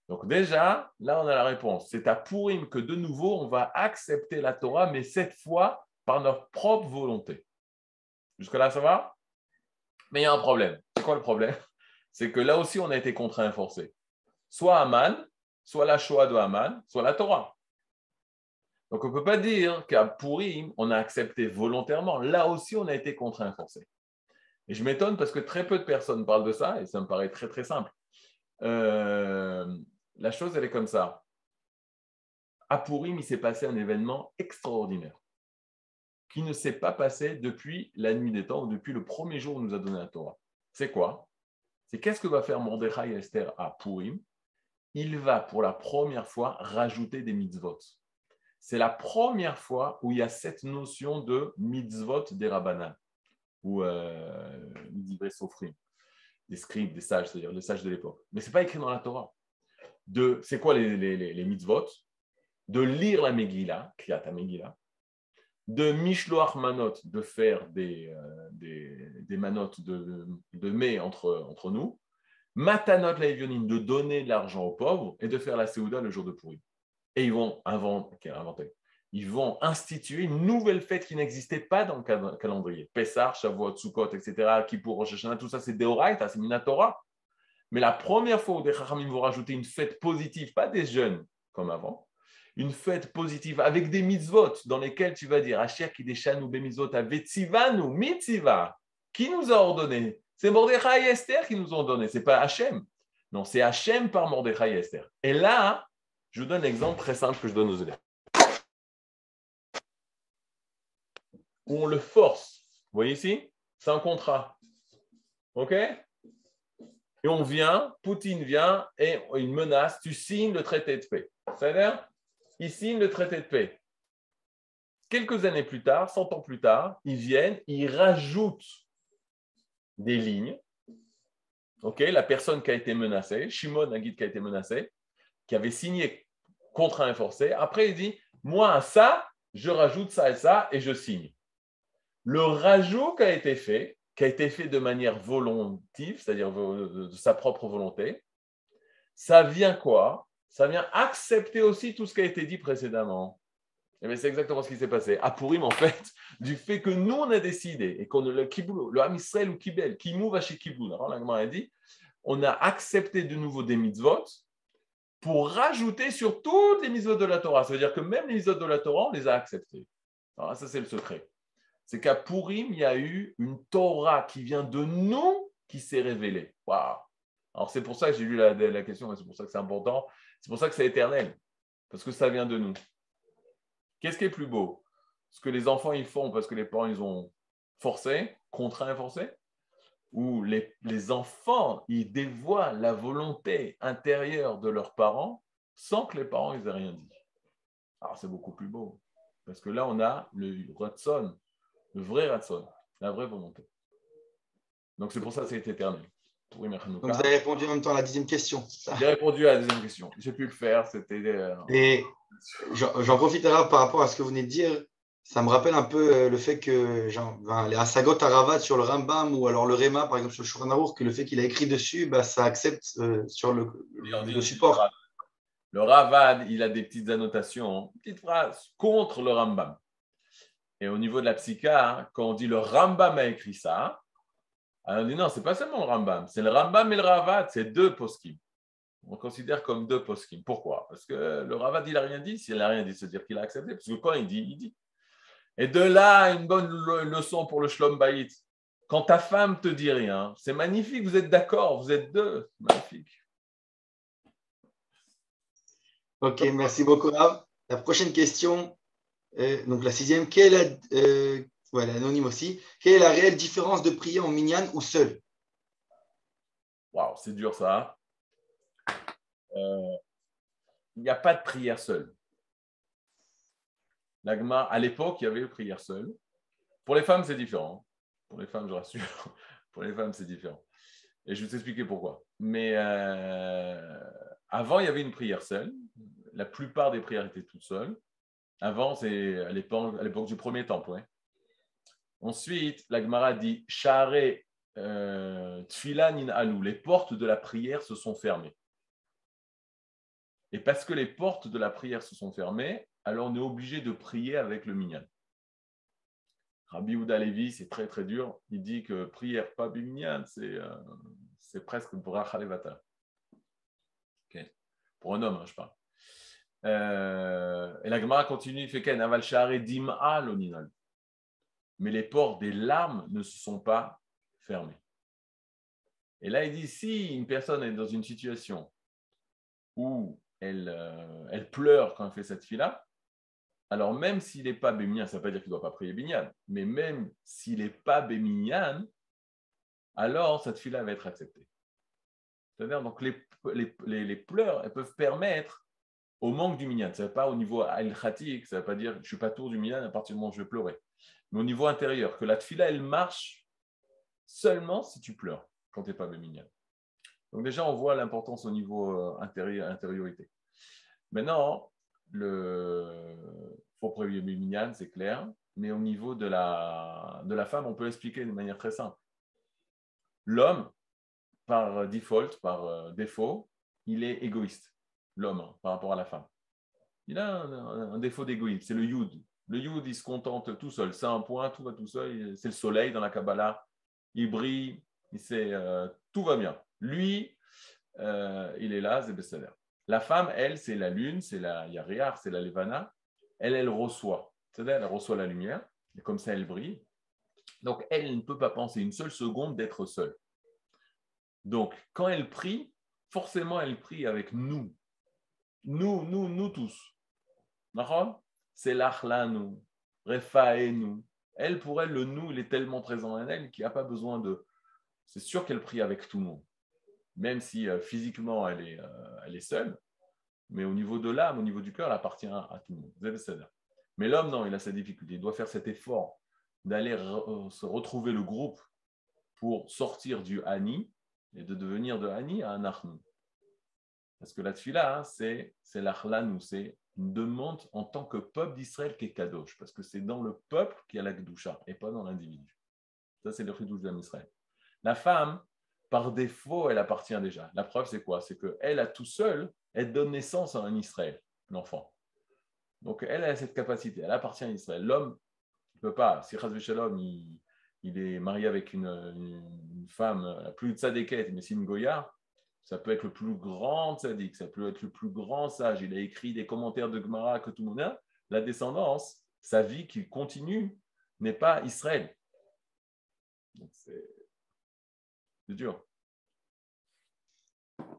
Donc déjà, là on a la réponse. C'est à Purim que de nouveau, on va accepter la Torah, mais cette fois, par notre propre volonté. Jusque-là, ça va? Mais il y a un problème. C'est quoi le problème? C'est que là aussi, on a été contraint et forcé. Soit Aman, soit la Shoah de Haman, soit la Torah. Donc, on ne peut pas dire qu'à Purim, on a accepté volontairement. Là aussi, on a été contraint et forcé. Et je m'étonne parce que très peu de personnes parlent de ça, et ça me paraît très, très simple. La chose, elle est comme ça. À Purim, il s'est passé un événement extraordinaire qui ne s'est pas passé depuis la nuit des temps ou depuis le premier jour où on nous a donné la Torah. C'est quoi? C'est qu'est-ce que va faire Mordechai et Esther à Purim? Il va pour la première fois rajouter des mitzvot. C'est la première fois où il y a cette notion de mitzvot des rabbanan, ou mitzvot sofrim, des scribes, des sages, c'est-à-dire les sages de l'époque. Mais ce n'est pas écrit dans la Torah. C'est quoi les mitzvot? De lire la Megillah, Kriyat Megillah, de mishloach manot, de faire des manotes de mets entre nous, matanot laevionim, de donner de l'argent aux pauvres, et de faire la Séouda le jour de Purim. Et ils vont ils vont instituer une nouvelle fête qui n'existait pas dans le calendrier. Pessah, Shavuot, Sukkot, etc., Kippour, Rosh Hashanah, tout ça, c'est Deoraita, c'est Minatora. Mais la première fois où des Chachamim vont rajouter une fête positive, pas des jeunes comme avant, une fête positive avec des mitzvot dans lesquelles tu vas dire Asher kideshanu bemitzvot avetzivanu mitziva. Qui nous a ordonné? C'est Mordechai et Esther qui nous ont donné, c'est pas Hachem. Non, c'est Hachem par Mordechai et Esther. Et là, je vous donne un exemple très simple que je donne aux élèves. Où on le force. Vous voyez ici? C'est un contrat. OK? Et on vient, Poutine vient et il menace, tu signes le traité de paix. C'est-à-dire, il signe le traité de paix. Quelques années plus tard, 100 ans plus tard, ils viennent, ils rajoutent des lignes. OK? La personne qui a été menacée, Shimon Agid qui a été menacé, qui avait signé contrat forcé. Après, il dit, moi, à ça, je rajoute ça et je signe. Le rajout qui a été fait de manière volontaire, c'est-à-dire de sa propre volonté, ça vient quoi? Ça vient accepter aussi tout ce qui a été dit précédemment. Et bien, c'est exactement ce qui s'est passé. À Purim, en fait, du fait que nous, on a décidé, et qu'on le Ham Israël ou Kibel, Kimou va chez Kiboul, alors la Gemara a dit, on a accepté de nouveau des mitzvot pour rajouter sur toutes les mitzvot de la Torah. Ça veut dire que même les mitzvot de la Torah, on les a acceptés. Alors, ça, c'est le secret. C'est qu'à Purim, il y a eu une Torah qui vient de nous qui s'est révélée. Waouh! Alors, c'est pour ça que j'ai lu la question, c'est pour ça que c'est important. C'est pour ça que c'est éternel, parce que ça vient de nous. Qu'est-ce qui est plus beau? Ce que les enfants ils font parce que les parents ils ont forcé, contraint et forcé, ou les enfants ils dévoilent la volonté intérieure de leurs parents sans que les parents ils aient rien dit. Alors c'est beaucoup plus beau, parce que là on a le ratson, le vrai ratson, la vraie volonté. Donc c'est pour ça que c'est éternel. Donc vous avez répondu en même temps à la 10e question. J'ai répondu à la 2e question. J'ai pu le faire, c'était... Et j'en profite alors par rapport à ce que vous venez de dire. Ça me rappelle un peu le fait que les Hasagot Haravad sur le Rambam ou alors le Réma, par exemple sur le Shulchan Aruch, que le fait qu'il a écrit dessus, ça accepte sur le support. Le Ravad, il a des petites annotations, petites phrases contre le Rambam. Et au niveau de la psycha, quand on dit le Rambam a écrit ça, alors on dit non, c'est pas seulement le Rambam, c'est le Rambam et le Ravad, c'est 2 poskim. On considère comme 2 poskim. Pourquoi? Parce que le Ravad, il n'a rien dit. S'il n'a rien dit, c'est-à-dire qu'il a accepté. Parce que quand il dit, il dit. Et de là, une bonne leçon pour le Shlom Bayit. Quand ta femme te dit rien, c'est magnifique, vous êtes d'accord, vous êtes 2. Magnifique. Ok, merci beaucoup, Rav. La prochaine question, donc la 6e, l'anonyme aussi. Quelle est la réelle différence de prier en minyan ou seul? Waouh, c'est dur ça. Il n'y a pas de prière seule. L'agma, à l'époque, il y avait une prière seule. Pour les femmes, c'est différent. Pour les femmes, je rassure. Pour les femmes, c'est différent. Et je vais vous expliquer pourquoi. Mais avant, il y avait une prière seule. La plupart des prières étaient toutes seules. Avant, c'est à l'époque du premier temple. Ouais. Ensuite, la Gemara dit Share Tfila nin alou. Les portes de la prière se sont fermées. Et parce que les portes de la prière se sont fermées, alors on est obligé de prier avec le minyan. Rabbi Houda Levi, c'est très très dur. Il dit que prière pas minyan, c'est presque bracha levata. Okay. Pour un homme, je parle. Et la Gemara continue, il fait qu'un aval share dim'a loninal. Mais les portes des larmes ne se sont pas fermées. Et là, il dit, si une personne est dans une situation où elle pleure quand elle fait cette fila, alors même s'il n'est pas béminyan, ça ne veut pas dire qu'il ne doit pas prier binyan, mais même s'il n'est pas béminyan, alors cette fila va être acceptée. C'est-à-dire, donc les pleurs, elles peuvent permettre au manque du minyan. Ça ne veut pas au niveau al-khatik, ça ne veut pas dire que je ne suis pas tour du minyan à partir du moment où je vais pleurer. Mais au niveau intérieur, que la tfila, elle marche seulement si tu pleures, quand tu n'es pas béminyan. Donc déjà, on voit l'importance au niveau intériorité. Maintenant, faut prier minyan, c'est clair, mais au niveau de la femme, on peut l'expliquer de manière très simple. L'homme, par default, par défaut, il est égoïste, l'homme, par rapport à la femme. Il a un défaut d'égoïsme, c'est le yud. Le yud, il se contente tout seul. C'est un point, tout va tout seul. C'est le soleil dans la Kabbalah. Il brille, tout va bien. Lui, il est là, c'est Besséder. La femme, elle, c'est la lune, c'est la Yariar, c'est la Levana. Elle reçoit. C'est-à-dire, elle reçoit la lumière, et comme ça, elle brille. Donc, elle ne peut pas penser une seule seconde d'être seule. Donc, quand elle prie, forcément, elle prie avec nous. Nous tous. C'est l'Achlanu, Refaenu. Elle, pour elle, le nous, il est tellement présent en elle qu'il n'y a pas besoin c'est sûr qu'elle prie avec tout le monde, même si physiquement elle est seule, mais au niveau de l'âme, au niveau du cœur, elle appartient à tout le monde. Mais l'homme, non, il a sa difficulté. Il doit faire cet effort d'aller se retrouver le groupe pour sortir du Hani et de devenir de Hani à un Achnou. Parce que la tefila, c'est l'Achlanou, c'est une demande en tant que peuple d'Israël qui est Kadosh, parce que c'est dans le peuple qu'il y a la Kedusha et pas dans l'individu. Ça, c'est le Chidouche d'Israël. La femme, par défaut, elle appartient déjà. La preuve, c'est quoi? C'est qu'elle, à tout seule, elle donne naissance à un Israël, l'enfant. Donc, elle a cette capacité, elle appartient à Israël. L'homme ne peut pas. Si Chaz Shalom, il est marié avec une femme, la plus tzadékette, mais c'est une Goya, ça peut être le plus grand tzaddik, ça peut être le plus grand sage. Il a écrit des commentaires de Gemara que tout le monde a. La descendance, sa vie qui continue, n'est pas Israël. Donc, c'est dur.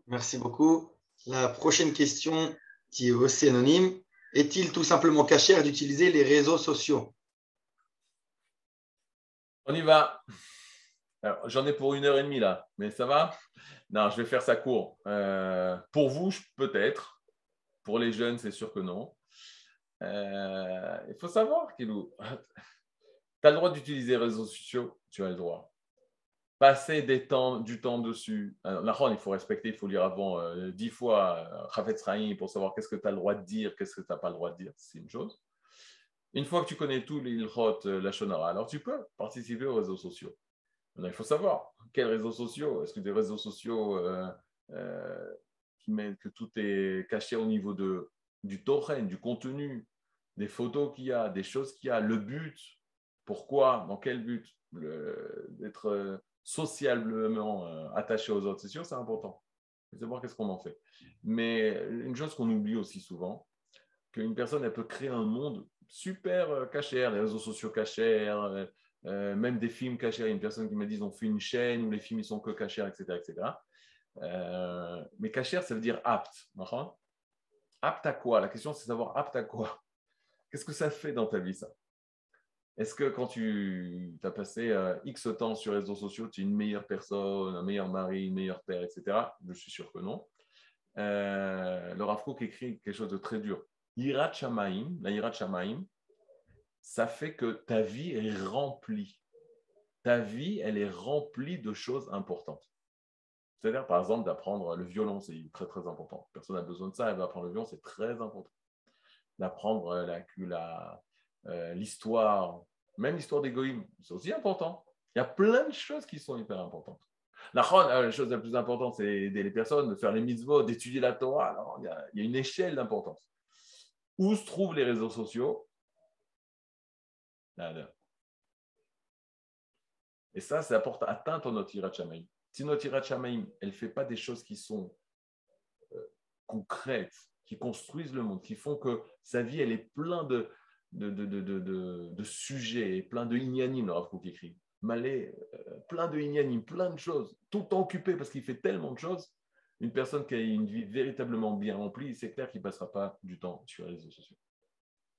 Merci beaucoup. La prochaine question, qui est aussi anonyme, est-il tout simplement caché d'utiliser les réseaux sociaux? On y va. Alors, j'en ai pour 1h30 là, mais ça va? Non, je vais faire ça court. Pour vous, peut-être. Pour les jeunes, c'est sûr que non. Il faut savoir, Kilou, tu as le droit d'utiliser les réseaux sociaux, tu as le droit. Passer du temps dessus. Alors, il faut respecter, il faut lire avant 10 fois Chafetz Chaim pour savoir qu'est-ce que tu as le droit de dire, qu'est-ce que tu n'as pas le droit de dire, c'est une chose. Une fois que tu connais tous les ilchot, la shonara, alors tu peux participer aux réseaux sociaux. Alors, il faut savoir quels réseaux sociaux. Est-ce que des réseaux sociaux qui mettent que tout est caché au niveau du tochen, du contenu, des photos qu'il y a, des choses qu'il y a, le but, pourquoi, dans quel but, d'être socialement attaché aux autres, c'est sûr, c'est important. Il faut savoir qu'est-ce qu'on en fait. Mais une chose qu'on oublie aussi souvent, qu'une personne, elle peut créer un monde super cachère, les réseaux sociaux cachères, même des films cachers. Il y a une personne qui m'a dit qu'ils ont fait une chaîne où les films ils sont que cachers, etc. etc. Mais cachère, ça veut dire apte. Apte à quoi? La question, c'est de savoir apte à quoi. Qu'est-ce que ça fait dans ta vie, ça? Est-ce que quand tu as passé X temps sur les réseaux sociaux, tu es une meilleure personne, un meilleur mari, un meilleur père, etc. Je suis sûr que non. Le Rav Kook écrit quelque chose de très dur. Yirat Shamaim, la Yirat Shamaim, ça fait que ta vie est remplie. Ta vie, elle est remplie de choses importantes. C'est-à-dire, par exemple, d'apprendre le violon, c'est très, très important. Personne n'a besoin de ça, elle va apprendre le violon, c'est très important. D'apprendre l'histoire, même l'histoire des goïms, c'est aussi important. Il y a plein de choses qui sont hyper importantes. La chose la plus importante, c'est d'aider les personnes, de faire les mitzvot, d'étudier la Torah. Alors, il y a une échelle d'importance. Où se trouvent les réseaux sociaux? Là. Et ça apporte atteinte à notre Yirat Shamaim. Si notre Yirat Shamaim, elle ne fait pas des choses qui sont concrètes, qui construisent le monde, qui font que sa vie, elle est pleine de sujets, plein de inyanim, le Rav Kook écrit. Malé, plein de inyanim, plein de choses, tout le temps occupé parce qu'il fait tellement de choses. Une personne qui a une vie véritablement bien remplie, c'est clair qu'il ne passera pas du temps sur les réseaux sociaux.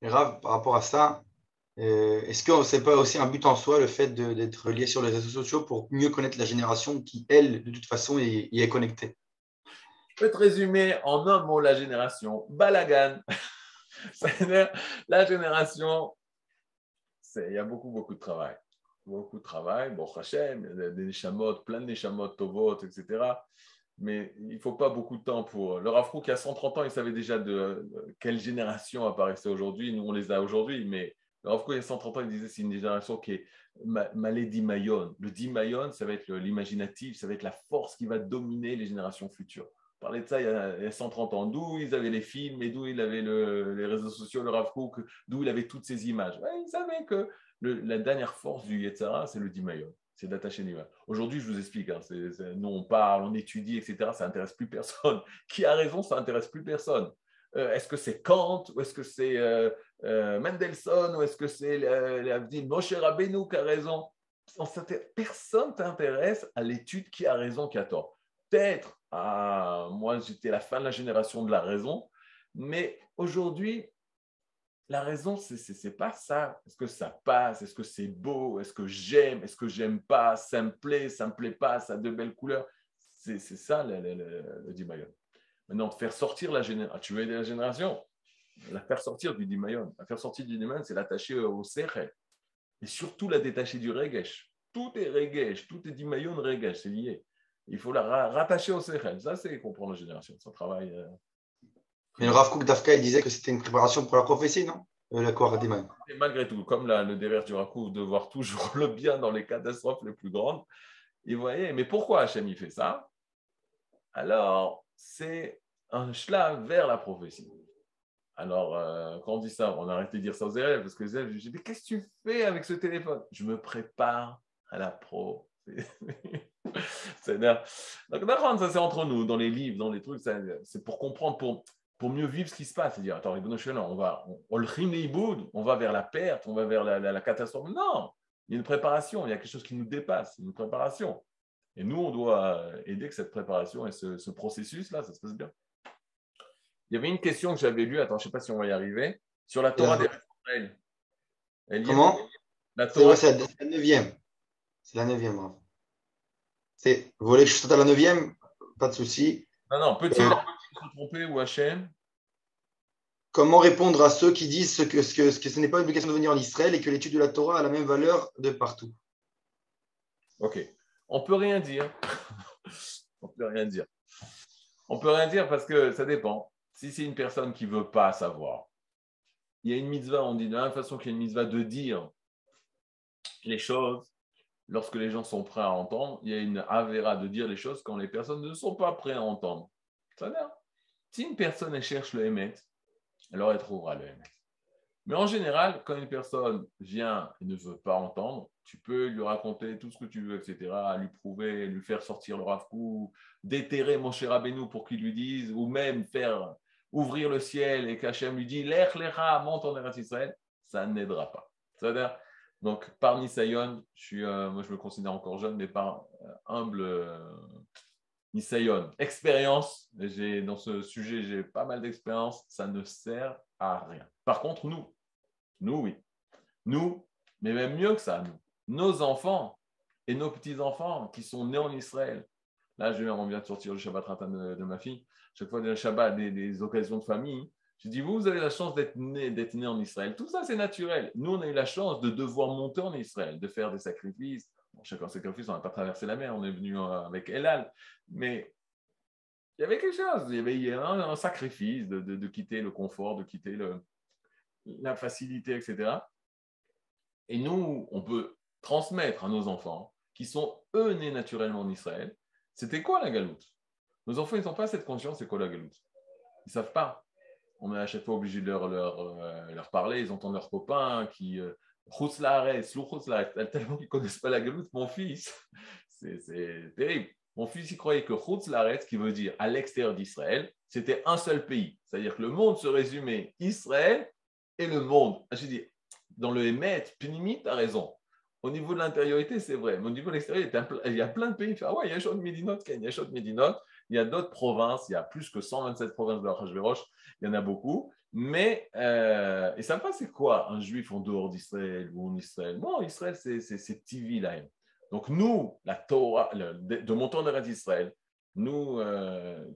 Et Rav, par rapport à ça, est-ce que ce n'est pas aussi un but en soi, le fait d'être lié sur les réseaux sociaux pour mieux connaître la génération qui, elle, de toute façon, y est connectée? Je peux te résumer en un mot la génération. Balagan. La génération, il y a beaucoup, beaucoup de travail. Beaucoup de travail. Bon, Hachem, il y a des neshamot, plein de neshamot, tovot, etc. Mais il ne faut pas beaucoup de temps pour. Le Rav Kook, il y a 130 ans, il savait déjà de quelle génération apparaissait aujourd'hui. Nous, on les a aujourd'hui, mais le Rav Kook, il y a 130 ans, il disait que c'est une génération qui est malé d'imayon. Le d'imayon, ça va être l'imaginatif, ça va être la force qui va dominer les générations futures. On parlait de ça il y a 130 ans, d'où ils avaient les films et d'où il avait les réseaux sociaux, le Rav Kook, d'où il avait toutes ces images. Ouais, il savait que la dernière force du Yetzara, c'est le d'imayon. C'est d'attacher l'image. Aujourd'hui, je vous explique, nous on parle, on étudie, etc. Ça n'intéresse plus personne. Qui a raison, ça n'intéresse plus personne. Est-ce que c'est Kant, ou est-ce que c'est Mendelssohn, ou est-ce que c'est Moshe Rabbeinu qui a raison? Personne ne t'intéresse à l'étude qui a raison, qui a tort. Peut-être, moi j'étais la fin de la génération de la raison, mais aujourd'hui, la raison, c'est pas ça. Est-ce que ça passe? Est-ce que c'est beau? Est-ce que j'aime? Est-ce que j'aime pas? Ça me plaît pas? Ça a de belles couleurs. C'est ça le Dimayon. Maintenant, faire sortir la génération. Tu veux aider la génération? La faire sortir du Dimayon. La faire sortir du Dimayon, c'est l'attacher au Sechel. Et surtout la détacher du Regesh. Tout est Regesh, tout est Dimayon Regesh, c'est lié. Il faut la rattacher au Sechel. Ça, c'est comprendre la génération. Ça travaille. Mais le Rav Kook d'Afka, il disait que c'était une préparation pour la prophétie, non? La Kohar Dimayon. Et malgré tout, comme le dévers du Rakou, de voir toujours le bien dans les catastrophes les plus grandes, il voyait, mais pourquoi Hachem il fait ça? Alors, c'est un shlav vers la prophétie. Alors, quand on dit ça, on a arrêté de dire ça aux élèves, parce que les élèves, je dis, mais qu'est-ce que tu fais avec ce téléphone? Je me prépare à la pro. Donc, d'accord, ça c'est entre nous, dans les livres, dans les trucs, c'est pour comprendre, pour mieux vivre ce qui se passe. C'est-à-dire, attends, on va vers la perte, on va vers la catastrophe. Non, il y a une préparation, il y a quelque chose qui nous dépasse, une préparation. Et nous, on doit aider que cette préparation et ce processus-là, ça se passe bien. Il y avait une question que j'avais lue, attends, je ne sais pas si on va y arriver, sur la Torah des Israël. Comment? La Torah. C'est la 9e. C'est la 9e, Rav. Vous voulez que je saute à la 9e? Pas de souci. Non, peut-il se tromper ou Hachem? Comment répondre à ceux qui disent que ce n'est pas une obligation de venir en Israël et que l'étude de la Torah a la même valeur de partout? Ok. On ne peut rien dire. On peut rien dire. On peut rien dire parce que ça dépend. Si c'est une personne qui ne veut pas savoir, il y a une mitzvah, on dit de la même façon qu'il y a une mitzvah de dire les choses lorsque les gens sont prêts à entendre, il y a une avéra de dire les choses quand les personnes ne sont pas prêtes à entendre. C'est-à-dire, si une personne elle cherche le Hémet, alors elle trouvera le Hémet. Mais en général, quand une personne vient et ne veut pas entendre, tu peux lui raconter tout ce que tu veux, etc., lui prouver, lui faire sortir le Rav Kook, déterrer Moshe Rabbeinu pour qu'il lui dise, ou même faire ouvrir le ciel et qu'Hachem lui dit « Lech lecha, monte en Eretz Israël », ça n'aidera pas. C'est-à-dire, donc, par Nisayon, moi je me considère encore jeune, mais par humble Nisayon, expérience, dans ce sujet j'ai pas mal d'expérience, ça ne sert à rien. Par contre, nous, oui. Nous, mais même mieux que ça, nos enfants et nos petits-enfants qui sont nés en Israël. Là, on vient de sortir le Shabbat Ratan de ma fille. Chaque fois, des Shabbat, des occasions de famille, je dis, vous avez la chance d'être né en Israël. Tout ça, c'est naturel. Nous, on a eu la chance de devoir monter en Israël, de faire des sacrifices. Bon, chacun sacrifice, on n'a pas traversé la mer, on est venu avec Elal. Mais il y avait quelque chose, il y avait un sacrifice de quitter le confort, de quitter la facilité, etc. Et nous, on peut transmettre à nos enfants, qui sont eux nés naturellement en Israël, c'était quoi la galoute? Nos enfants, ils n'ont pas cette conscience, c'est quoi la galoute? Ils ne savent pas. On est à chaque fois obligé de leur parler, ils entendent leurs copains qui tellement qu'ils ne connaissent pas la galoute. Mon fils, c'est terrible. Mon fils, il croyait que Chutz Laaretz, qui veut dire à l'extérieur d'Israël, c'était un seul pays. C'est-à-dire que le monde se résumait Israël et le monde. Je dis, dans le Hémet, Pnimi, tu as raison. Au niveau de l'intériorité, c'est vrai. Mais au niveau de l'extérieur, il y a plein de pays. Ah ouais, il y a Shot Medinot, il y a Shot Medinot. Il y a d'autres provinces. Il y a plus que 127 provinces de Hachvérosh. Il y en a beaucoup. Mais, et ça passe, c'est quoi un juif en dehors d'Israël ou en Israël? Non, Israël, c'est TV là. Donc nous, la Torah, de mon temps d'Eretz Israël, nous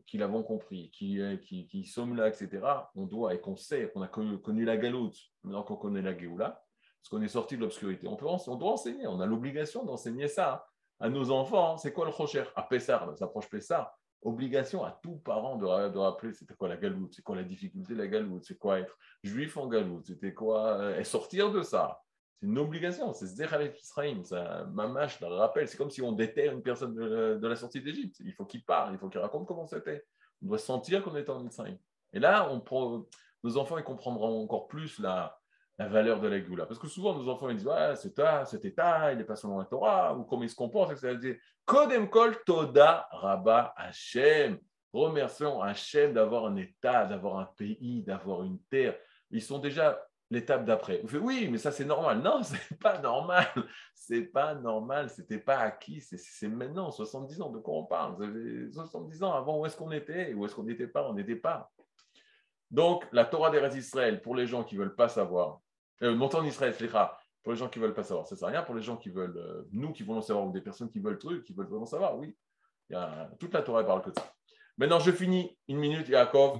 qui l'avons compris, qui sommes là, etc., on doit et qu'on sait, qu'on a connu la galoute, maintenant qu'on connaît la Géoula, parce qu'on est sorti de l'obscurité. On doit enseigner, on a l'obligation d'enseigner ça à nos enfants. C'est quoi le Chocher? À Pessar, ça approche Pessar. Obligation à tout parent de rappeler c'était quoi la galoute, c'est quoi la difficulté de la galoute, c'est quoi être juif en galoute, c'était quoi et sortir de ça. C'est une obligation, c'est Zechalef Israël, ça mamache le rappelle. C'est comme si on déterre une personne de la sortie d'Égypte. Il faut qu'il parle, il faut qu'il raconte comment c'était. On doit sentir qu'on est en Israël. Et là, nos enfants ils comprendront encore plus la valeur de la Géoula. Parce que souvent, nos enfants ils disent ouais, cet état, il n'est pas selon la Torah, ou comment il se comporte, etc. Kodem Kol Toda Rabba Hashem. Remercions Hashem d'avoir un état, d'avoir un pays, d'avoir une terre. Ils sont déjà l'étape d'après. Vous faites oui, mais ça c'est normal. Non, c'est pas normal. C'est pas normal. C'était pas acquis. C'est maintenant, 70 ans. De quoi on parle? Vous avez 70 ans avant, où est-ce qu'on était? Où est-ce qu'on n'était pas? On n'était pas. Donc, la Torah d'Eretz Israël, pour les gens qui ne veulent pas savoir, montant d'Israël, pour les gens qui ne veulent pas savoir, ça ne sert à rien. Pour les gens qui veulent, nous qui voulons savoir, ou des personnes qui veulent qui veulent vraiment savoir, oui. Toute la Torah parle que de ça. Maintenant, je finis une minute, Yaakov.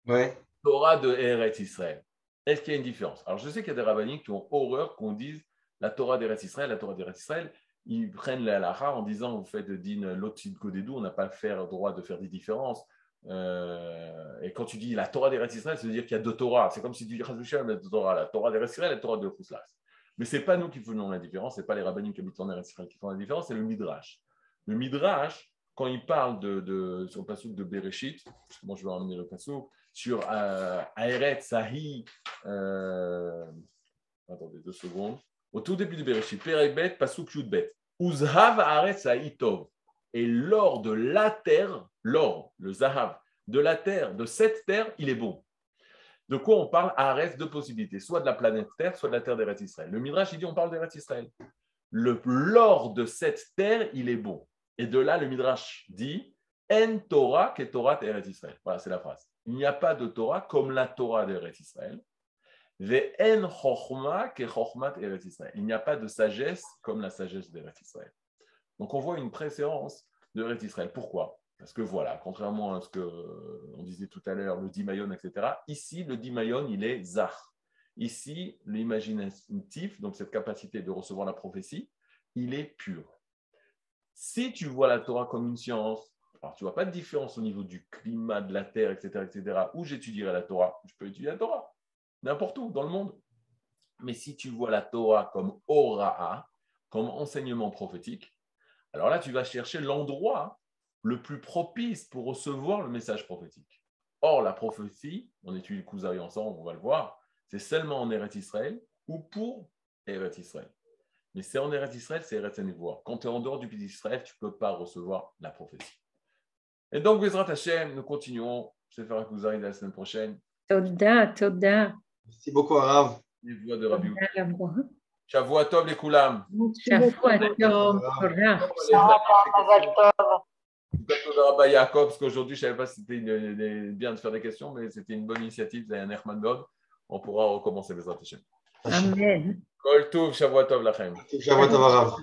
Ouais. Torah de Eretz Israël. Est-ce qu'il y a une différence? Alors, je sais qu'il y a des rabbiniques qui ont horreur qu'on dise la Torah d'Eretz Israël, la Torah d'Eretz Israël. Ils prennent la halakha en disant, vous faites din l'autre kodedou, on n'a pas le droit de faire des différences. Et quand tu dis la Torah d'Eretz Israël, ça veut dire qu'il y a deux Torahs. C'est comme si tu dis la Torah d'Eretz Israël et la Torah de Khuslas. Mais ce n'est pas nous qui faisons la différence, ce n'est pas les rabbiniques qui habitent en Eretz Israël qui font la différence, c'est le Midrash. Le Midrash, quand il parle sur le passouk de Bereshit, moi je vais ramener le passouk, sur Aeret Sahi, attendez 2 secondes, au tout début de Bereshit, Perebet, passouk Yudbet, Uzhav Aeret Sahi Tov, et l'or de la terre, l'or, le Zahav, de la terre, de cette terre, il est bon. De quoi on parle? Aret, deux possibilités, soit de la planète Terre, soit de la terre d'Eretz Israël. Le Midrash, il dit on parle d'Eretz Israël. L'or de cette terre, il est bon. Et de là, le Midrash dit En Torah que Torah d'Eretz Israël. Voilà, c'est la phrase. Il n'y a pas de Torah comme la Torah d'Eretz Israël. Ve'en chokhma que chokhmat Eretz Israël. Il n'y a pas de sagesse comme la sagesse d'Eretz Israël. Donc on voit une préférence d'Eretz Israël. Pourquoi? Parce que voilà, contrairement à ce qu'on disait tout à l'heure, le dimayon, etc., ici, le dimayon, il est zar. Ici, l'imaginatif, donc cette capacité de recevoir la prophétie, il est pur. Si tu vois la Torah comme une science, alors tu ne vois pas de différence au niveau du climat, de la terre, etc., où j'étudierai la Torah, je peux étudier la Torah, n'importe où dans le monde. Mais si tu vois la Torah comme ora'a, comme enseignement prophétique, alors là, tu vas chercher l'endroit le plus propice pour recevoir le message prophétique. Or, la prophétie, on étudie le Kuzari ensemble, on va le voir, c'est seulement en Eretz Israël ou pour Eretz Israël. Mais c'est en Eretz Israël, c'est Eretz Nevoah. Quand tu es en dehors du pays d'Israël, tu ne peux pas recevoir la prophétie. Et donc, Bezrat Hashem, nous continuons. Sefer HaKuzari de la semaine prochaine. Toda. Merci beaucoup, Arav. Les voix de Rabbi. Shavua Tov les Koulam. Shavua Tov. Rabbi Yaakov, parce qu'aujourd'hui, je ne savais pas si c'était bien de faire des questions, mais c'était une bonne initiative. C'est un Echman Dog. On pourra recommencer, Bezrat Hashem. Amen. Kol Tov, Shavua Tov Lachem. Shavua Tov, Arav.